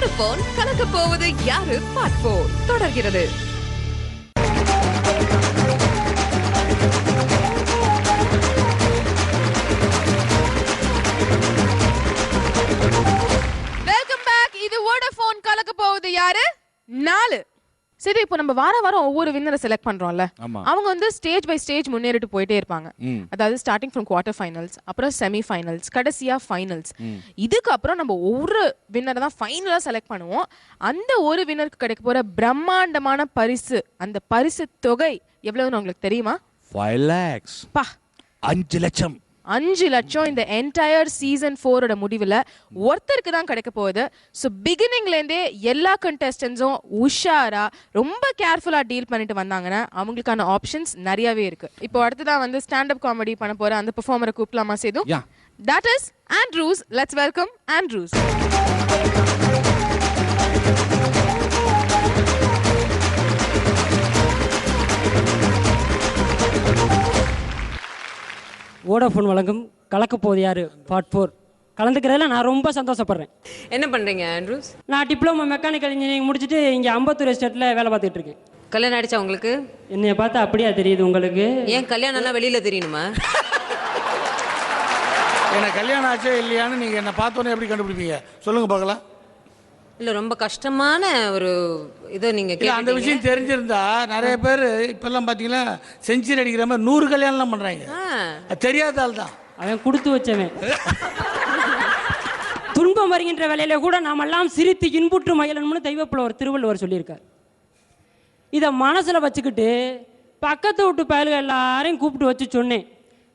Vodafone கலக்க போவது யாரு பார்ட் 4 தொடர்கிறது. Welcome back. இது வோடபோன் கலக்க போவது யாரு 4. சரி, இப்போ நம்ம வாரம் ஒவ்வொரு வின்னரை செலக்ட் பண்றோம்ல, அவங்க வந்து ஸ்டேஜ் பை ஸ்டேஜ் முன்னேறிட்டு போயிட்டே இருப்பாங்க. அதாவது ஸ்டார்டிங் ஃப்ரம் குவார்டர் ஃபைனல்ஸ், அப்புறம் செமி ஃபைனல்ஸ், கடைசியா ஃபைனல்ஸ். இதுக்கப்புறம் நம்ம ஒவ்வொரு வின்னரை தான் ஃபைனலா செலக்ட் பண்ணுவோம். அந்த ஒரு வின்னருக்கு கிடைக்க போற பிரம்மாண்டமான பரிசு, அந்த பரிசு தொகை எவ்வளவுன்னு உங்களுக்கு தெரியுமா? 5 lakhs. 5 லட்சம். 5 லட்சம் இந்த என்டையர் சீசன் 4 முடிவில் ஒருத்தருக்கு தான் கிடைக்க போகுது. ஸோ பிகினிங்லேருந்தே எல்லா கண்டெஸ்டன்ஸும் உஷாரா ரொம்ப கேர்ஃபுல்லாக டீல் பண்ணிட்டு வந்தாங்கன்னா அவங்களுக்கான ஆப்ஷன்ஸ் நிறையவே இருக்கு. இப்போ அடுத்ததான் வந்து ஸ்டாண்டப் காமெடி பண்ண போற அந்த பெர்ஃபார்மரை கூப்பிடலாமா Sethu? That is Andrews. Let's welcome Andrews. Vodafone வழங்கும் கலக்கப்போது யாரு பார்ட் 4 கலந்துக்கிறதுல நான் ரொம்ப சந்தோஷப்படுறேன். என்ன பண்ணுறீங்க ஆண்ட்ரூஸ்? நான் டிப்ளமோ மெக்கானிக்கல் இன்ஜினியரிங் முடிச்சுட்டு இங்கே அம்பத்தூர் எஸ்டேட்டில் வேலை பார்த்துட்டு இருக்கேன். கல்யாணம் ஆயிடுச்சா உங்களுக்கு? என்னைய பார்த்தா அப்படியா தெரியுது உங்களுக்கு? ஏன் கல்யாணம்லாம் வெளியில் தெரியணுமா? எனக்கு கல்யாணம் ஆச்சே இல்லையான்னு நீங்கள் என்னை பார்த்தோன்னே எப்படி கண்டுபிடிப்பீங்க சொல்லுங்க பார்க்கலாம். இல்லை, ரொம்ப கஷ்டமான ஒரு இதை நீங்கள் அந்த விஷயம் தெரிஞ்சிருந்தா நிறைய பேர் இப்பெல்லாம் பார்த்தீங்கன்னா செஞ்சுரி அடிக்கிற மாதிரி 100 கல்யாணம்லாம் பண்ணுறாங்க. தெரியாத ஆள் தான் அவன் கொடுத்து வச்சவன். துன்பம் வருகின்ற வேலையில கூட நாமெல்லாம் சிரித்து இன்புற்று மகிழணும்னு தெய்வப்புலவர் திருவள்ளுவர் சொல்லியிருக்கார். இதை மனசில் வச்சுக்கிட்டு பக்கத்து வீட்டு பயல்கள் எல்லாரையும் கூப்பிட்டு வச்சு சொன்னேன்,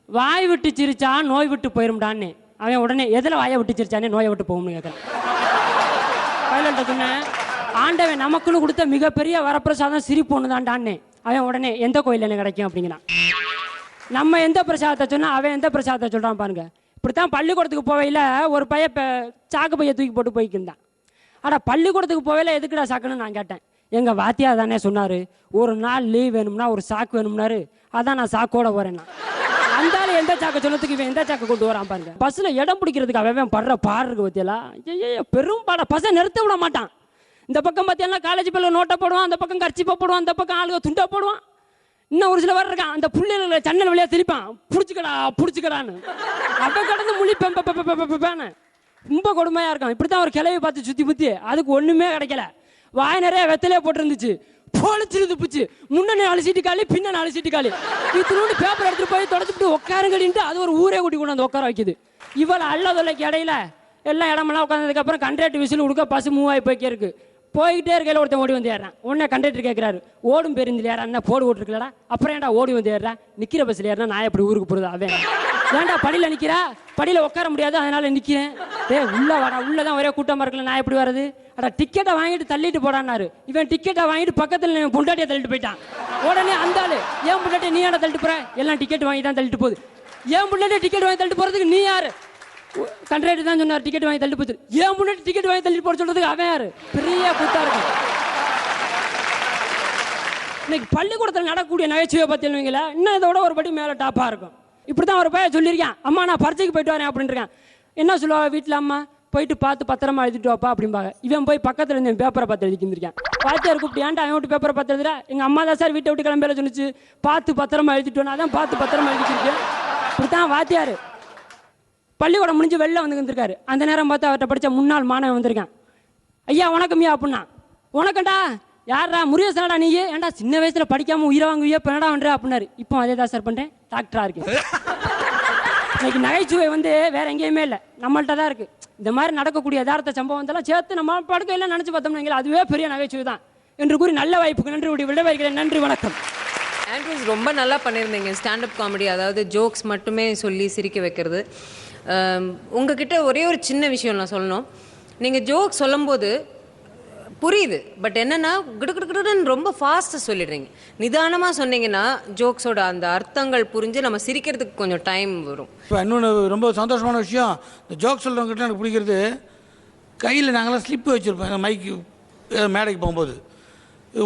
வாய் விட்டு சிரிச்சா நோய் விட்டு போயிரும்டான்னு. அவன் உடனே எதில் வாயை விட்டு சிரிச்சானே நோயை விட்டு போகும்னு கேட்கறான். பயல்கிட்ட சொன்னேன், ஆண்டவன் நமக்குன்னு கொடுத்த மிகப்பெரிய வரப்பிரசாதம் சிரிப்பு ஒன்று தான்டான்னு. அவன் உடனே எந்த கோயில் என்ன கிடைக்கும் அப்படிங்கிறான். நம்ம எந்த பிரசாதத்தை சொன்னால் அவன் எந்த பிரசாதத்தை சொல்கிறான் பாருங்க. இப்படித்தான் பள்ளிக்கூடத்துக்கு போவையில் ஒரு பையன் சாக்கு பையை தூக்கி போட்டு போய்க்கிருந்தான். ஆனால் பள்ளிக்கூடத்துக்கு போவையில் எதுக்குடா சாக்குன்னு நான் கேட்டேன். எங்கள் வாத்தியா தானே சொன்னார், ஒரு நாள் லீவ் வேணும்னா ஒரு சாக்கு வேணும்னாரு, அதான் நான் சாக்கோட போகிறேன்னா. அந்தாலும் எந்த சாக்கை சொன்னதுக்கு இவன் எந்த சாக்கை கொண்டு வரான் பாருங்க. பஸ்ஸில் இடம் பிடிக்கிறதுக்கு அவன் படுற பாடுறதுக்கு பற்றியெல்லாம் பெரும் பாட. பஸ்ஸை நிறுத்த விட மாட்டான். இந்த பக்கம் பார்த்தீங்கன்னா காலேஜ் பிள்ளை நோட்டை போடுவான், அந்த பக்கம் கர்ச்சிப்பை போடுவான், அந்த பக்கம் ஆளுக துண்டா போடுவான். இன்னும் ஒரு சில பேர் இருக்கான், அந்த புள்ளைகளை சன்னல் வழியாக திருப்பான், பிடிச்சிக்கடான்னு அப்போ கடந்து முழிப்பேன். ரொம்ப கொடுமையாக இருக்கான். இப்படி தான் ஒரு கிளவி பார்த்து சுற்றி புத்தி அதுக்கு ஒன்றுமே கிடைக்கல. வாய் நிறைய வெத்தலையே போட்டுருந்துச்சு, போலிச்சிருந்து பிடிச்சி முன்னே 4 சீட்டு காலி பின்ன 4 சீட்டு காலி. இத்தினோண்டு பேப்பர் எடுத்துட்டு போய் தொடச்சிட்டு உட்காருங்கடின்ட்டு அது ஒரு ஊரே கூட்டி கொண்டு வந்து உட்கார வைக்குது. இவள் அல்லதொல்லைக்கு இடையில எல்லாம் இடமெல்லாம் உட்காந்ததுக்கு அப்புறம் கண்ட்ராக்டர் விசில் கொடுக்க பஸ் மூவ் ஆகி போய்க்கே இருக்கு. போய்கிட்டே இருக்கையில் ஒருத்தன் ஓடி வந்து ஏறான். உடனே கண்டக்டர் கேட்குறாரு, ஓடும் பேருந்து ஏறா என்ன போடு ஓட்டுருக்கலடா, அப்புறம் ஏன்டா ஓடி வந்து ஏறா, நிற்கிற பஸ்ஸில் ஏறினா நான் எப்படி ஊருக்கு போடுறது? அவன் ஏன்டா படியில் நிற்கிறா, படியில் உட்கார முடியாது அதனால நிற்கிறேன். உள்ள வாடா, உள்ளதான் ஒரே கூட்டமாக இருக்கல, நான் எப்படி வர்றது? அடா டிக்கெட்டை வாங்கிட்டு தள்ளிட்டு போடான்னாரு. இவன் டிக்கெட்டை வாங்கிட்டு பக்கத்தில் பொண்டாட்டியை தள்ளிட்டு போயிட்டான். உடனே அந்த ஆளு, ஏன் பொண்டாட்டியை நீ ஏன்டா தள்ளிட்டு போற? எல்லாம் டிக்கெட் வாங்கி தான் தள்ளிட்டு போகுது. ஏன் பொண்டாட்டியை டிக்கெட் வாங்கி தள்ளிட்டு போறதுக்கு நீ யாரு? கண்ட்ராக்டர் தான் சொன்னார் டிக்கெட் வாங்கி தள்ளிட்டு போச்சு. ஏன் முன்னாடி டிக்கெட் வாங்கி தள்ளிட்டு போட சொல்றதுக்கு அவன் யாரு? பெரிய கூத்தா இருக்கு. இன்னைக்கு பள்ளிக்கூடத்தில் நடக்கக்கூடிய நகைச்சுவை பார்த்தீங்களா, இன்னும் இதோட ஒரு படி மேலே டாப்பாக இருக்கும். இப்படி தான் ஒரு பையன் சொல்லியிருக்கேன், அம்மா நான் பரீட்சைக்கு போயிட்டு வரேன் அப்படின்னு இருக்கேன். என்ன சொல்லுவாங்க வீட்டில், அம்மா போயிட்டு பார்த்து பத்திரமா எழுதிட்டு வாப்பா அப்படிம்பாங்க. இவன் போய் பக்கத்தில் இருந்து பேப்பரை பார்த்து எழுதிக்கிருந்திருக்கேன். வாத்தியார் கூப்பிட்டு ஏன்டா அவன் விட்டு பேப்பரை பார்த்து எழுதுறா? எங்கள் அம்மா தான் சார் வீட்டை விட்டு கிளம்பில சொன்னிச்சு, பார்த்து பத்திரமா எழுதிட்டு வரணும், அதான் பார்த்து பத்திரமா எழுதிக்கிருக்கேன். இப்படி தான் வாத்தியார் பள்ளிக்கூடம் முடிஞ்சு வெளில வந்துருக்காரு. அந்த நேரம் பார்த்து அவர்கிட்ட படித்த முன்னாள் மாணவன் வந்திருக்கான். ஐயா வணக்கம்யா அப்படின்னா. உனக்கண்டா யாரா முருகேசனடா நீ? ஏன்டா சின்ன வயசில் படிக்காமல் உயிரை வாங்குவியா, இப்போ என்னடா பண்ணுற அப்படின்னாரு. இப்போ அதே தான் சார் பண்ணுறேன், டாக்டராக இருக்கு. இன்னைக்கு நகைச்சுவை வந்து வேற எங்கேயுமே இல்லை, நம்மள்ட்ட தான் இருக்குது. இந்த மாதிரி நடக்கக்கூடிய யதார்த்த சம்பவத்தெல்லாம் சேர்த்து நம்ம படுக்கையெல்லாம் நினச்சி பார்த்தோம்னா அதுவே பெரிய நகைச்சுவை தான் என்று கூறி நல்ல வாய்ப்புக்கு நன்றி விடைபெறுகிறேன். நன்றி, வணக்கம். ஆண்ட்ரூஸ் ரொம்ப நல்லா பண்ணியிருந்தீங்க ஸ்டாண்டப் காமெடி, அதாவது ஜோக்ஸ் மட்டுமே சொல்லி சிரிக்க வைக்கிறது. உங்ககிட்ட ஒரே ஒரு சின்ன விஷயம் நான் சொல்லணும். நீங்கள் ஜோக் சொல்லும்போது புரியுது, பட் என்னென்னா கிடுக்கிடுன்னு ரொம்ப ஃபாஸ்ட்டாக சொல்லிடுறீங்க. நிதானமாக சொன்னீங்கன்னா ஜோக்ஸோட அந்த அர்த்தங்கள் புரிஞ்சு நம்ம சிரிக்கிறதுக்கு கொஞ்சம் டைம் வரும். இப்போ இன்னொன்று ரொம்ப சந்தோஷமான விஷயம், இந்த ஜோக் சொல்கிறவங்ககிட்ட எனக்கு பிடிக்கிறது, கையில் நாங்களாம் ஸ்லிப்பு வச்சுருப்போம். எங்கள் மைக்கு மேடைக்கு போகும்போது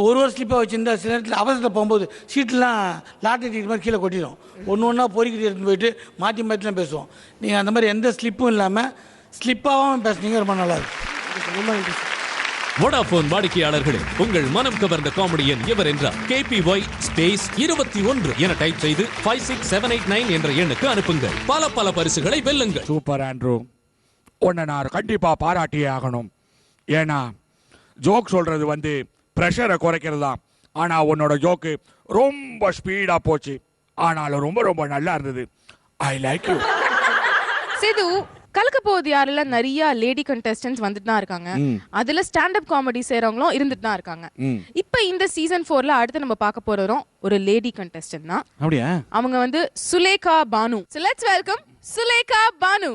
ஒரு ஸ்லிப்பாக வச்சுருந்தா சில நேரத்தில் அவசரத்தில் போகும்போது சீட்லாம் லாட்டரி டிக்கெட் மாதிரி கீழே கொட்டிடும். ஒன்று ஒன்றா பொறிக்கிட்டு எடுத்துன்னு போயிட்டு மாற்றி மாற்றிலாம் பேசுவோம். நீங்கள் அந்த மாதிரி எந்த ஸ்லிப்பும் இல்லாமல் ஸ்லிப்பாகவும் பேசுனீங்க, ரொம்ப நல்லாயிருக்கு. ரொம்ப நன்றி. வோடாபோன் வாடிக்கையாளர்களே, உங்கள் மனம் கவர்ந்த காமெடியன் இவர் என்றால் KPY ஸ்பேஸ் 21 என டைப் செய்து 56789 என்ற எண்ணுக்கு அனுப்புங்கள். பல பல பரிசுகளை வெல்லுங்கள். சூப்பர் ஆண்ட்ரூ, உன்னை நான் கண்டிப்பா பாராட்டியே ஆகணும். ஏன்னா ஜோக் சொல்றது ப்ரெஷரை குறைக்கிறது தான். ஆனா உன்னோட ஜோக்கு ரொம்ப ஸ்பீடா போச்சு. ஆனாலும் ரொம்ப ரொம்ப நல்லா இருந்தது. I like you. சிது, கலக்க போகுது யாருல நிறைய லேடி கண்டெஸ்டன்ட்ஸ் வந்துட்டு தான் இருக்காங்க. அதுல ஸ்டாண்ட் அப் காமெடி செய்றவங்களும் இருந்துட்டு தான் இருக்காங்க. இப்ப இந்த சீசன் 4ல அடுத்து நம்ம பார்க்க போறோம் ஒரு லேடி கண்டெஸ்டன்ட் தான். அப்படியே அவங்க Sulekha Banu. So let's welcome Sulekha Banu.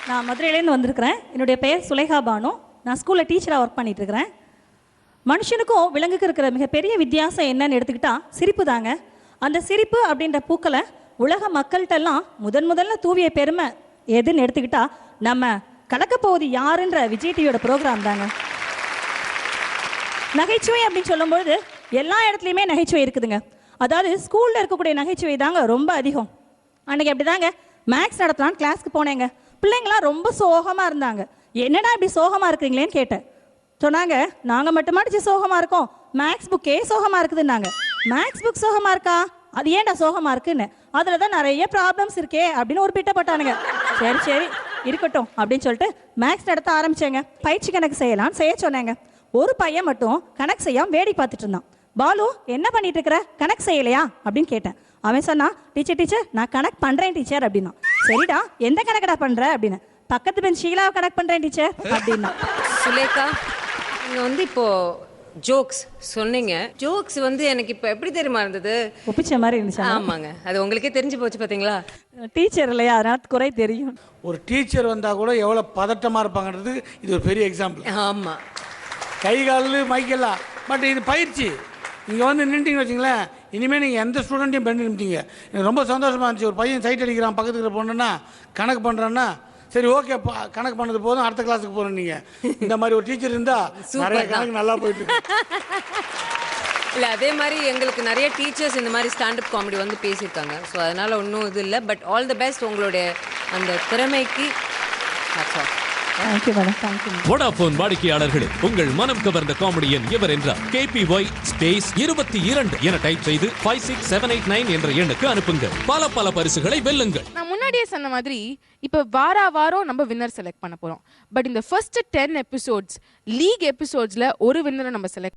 நான் மதுரையிலேருந்து வந்திருக்கிறேன். என்னுடைய பெயர் சுலேகா பானு. நான் ஸ்கூலில் டீச்சராக ஒர்க் பண்ணிட்டு இருக்கிறேன். மனுஷனுக்கும் விலங்குக்கு இருக்கிற மிகப்பெரிய வித்தியாசம் என்னன்னு எடுத்துக்கிட்டா சிரிப்பு தாங்க. அந்த சிரிப்பு அப்படின்ற பூக்களை உலக மக்கள்கிட்டெல்லாம் முதல்ல தூவிய பெருமை எதுன்னு எடுத்துக்கிட்டா நம்ம கலக்க போகுது யாருன்ற விஜய் டிவியோட ப்ரோக்ராம் தாங்க. நகைச்சுவை அப்படின்னு சொல்லும்போது எல்லா இடத்துலையுமே நகைச்சுவை இருக்குதுங்க. அதாவது ஸ்கூலில் இருக்கக்கூடிய நகைச்சுவை தாங்க ரொம்ப அதிகம். அன்றைக்கி அப்படி தாங்க மேக்ஸ் நடத்தலான்னு கிளாஸ்க்கு போனேங்க. பிள்ளைங்களாம் ரொம்ப சோகமாக இருந்தாங்க. என்னடா இப்படி சோகமாக இருக்கிறீங்களேன்னு கேட்டேன். சொன்னாங்க, நாங்கள் மட்டுமாடிச்சு சோகமாக இருக்கோம், மேக்ஸ் புக்கே சோகமாக இருக்குதுன்னாங்க. மேக்ஸ் புக் சோகமாக இருக்கா? அது ஏன்டா சோகமாக இருக்குன்னு. அதில் தான் நிறைய ப்ராப்ளம்ஸ் இருக்கே அப்படின்னு ஒரு பிட்ட போட்டானுங்க. சரி இருக்கட்டும் அப்படின்னு சொல்லிட்டு மேக்ஸ் நடத்த ஆரம்பிச்சேங்க. பயிற்சி கணக்கு செய்யலான்னு செய்ய சொன்னாங்க. ஒரு பையன் மட்டும் கணக்கு செய்யாமல் வேடி பார்த்துட்டு இருந்தான். பாலு, என்ன பண்ணிட்டு இருக்கிற, கணக்கு செய்யலையா அப்படின்னு கேட்டேன். அவன் சொன்னா, டீச்சர் நான் கணக்கு பண்றேன் டீச்சர் அப்படின்னா. சரிடா, எந்த கணக்கடா பண்ற அப்படின்னு. பக்கத்து பெஞ்ச் ஷீலாவை கணக்கு பண்றேன் டீச்சர் அப்படின்னா. சுலேகா, நீங்க இப்போ ஜோக்ஸ் சொன்னீங்க. ஜோக்ஸ் எனக்கு இப்போ எப்படி தெரியுமா இருந்தது, ஒப்பிச்ச மாதிரி இருந்துச்சு. ஆமாங்க, அது உங்களுக்கே தெரிஞ்சு போச்சு பாத்தீங்களா. டீச்சர் இல்லையா, அதனால குறை தெரியும். ஒரு டீச்சர் வந்தால் கூட எவ்வளோ பதட்டமாக இருப்பாங்கன்றதுக்கு இது ஒரு பெரிய எக்ஸாம்பிள். ஆமாம், கை கால் மைக்கெல்லாம். பட் இது பயிற்சி. நீங்கள் நின்றுட்டீங்கன்னு வச்சிங்களேன், இனிமேல் நீங்கள் எந்த ஸ்டூடெண்ட்டையும் பண்ணி நிமிட்டீங்க. எனக்கு ரொம்ப சந்தோஷமாக இருந்துச்சு. ஒரு பையன் சைட் அடிக்கிறான், பக்கத்துக்கு போனோன்னா கணக்கு பண்ணுறான்னா, சரி ஓகே கணக்கு பண்ணது போதும், அடுத்த கிளாஸுக்கு போகிறோம். நீங்கள் இந்த மாதிரி ஒரு டீச்சர் இருந்தால் நிறைய கணக்கு நல்லா போயிட்டு இல்லை. அதே மாதிரி எங்களுக்கு நிறைய டீச்சர்ஸ் இந்த மாதிரி ஸ்டாண்டப் காமெடி பேசியிருக்காங்க. ஸோ அதனால் ஒன்றும் இது இல்லை. பட் ஆல் தி பெஸ்ட் உங்களுடைய அந்த திறமைக்கு. வோடாபோன் வாடிக்கையாளர்களே, உங்கள் மனம் கவர்ந்த காமெடியன் இவர் என்றால் KPY ஸ்பேஸ் 22 என டைப் செய்து 56789 என்ற எண்ணுக்கு அனுப்புங்கள். பல பல பரிசுகளை வெல்லுங்கள். நான் முன்னாடியே சொன்ன மாதிரி இப்ப வாரம் நம்ம வின்னர் செலக்ட் பண்ண போறோம். பட் இந்த ஃபர்ஸ்ட் 10 எபிசோட்ஸ் லீக் எபிசோட்ஸ்ல ஒரு வின்னரை நம்ம செலக்ட்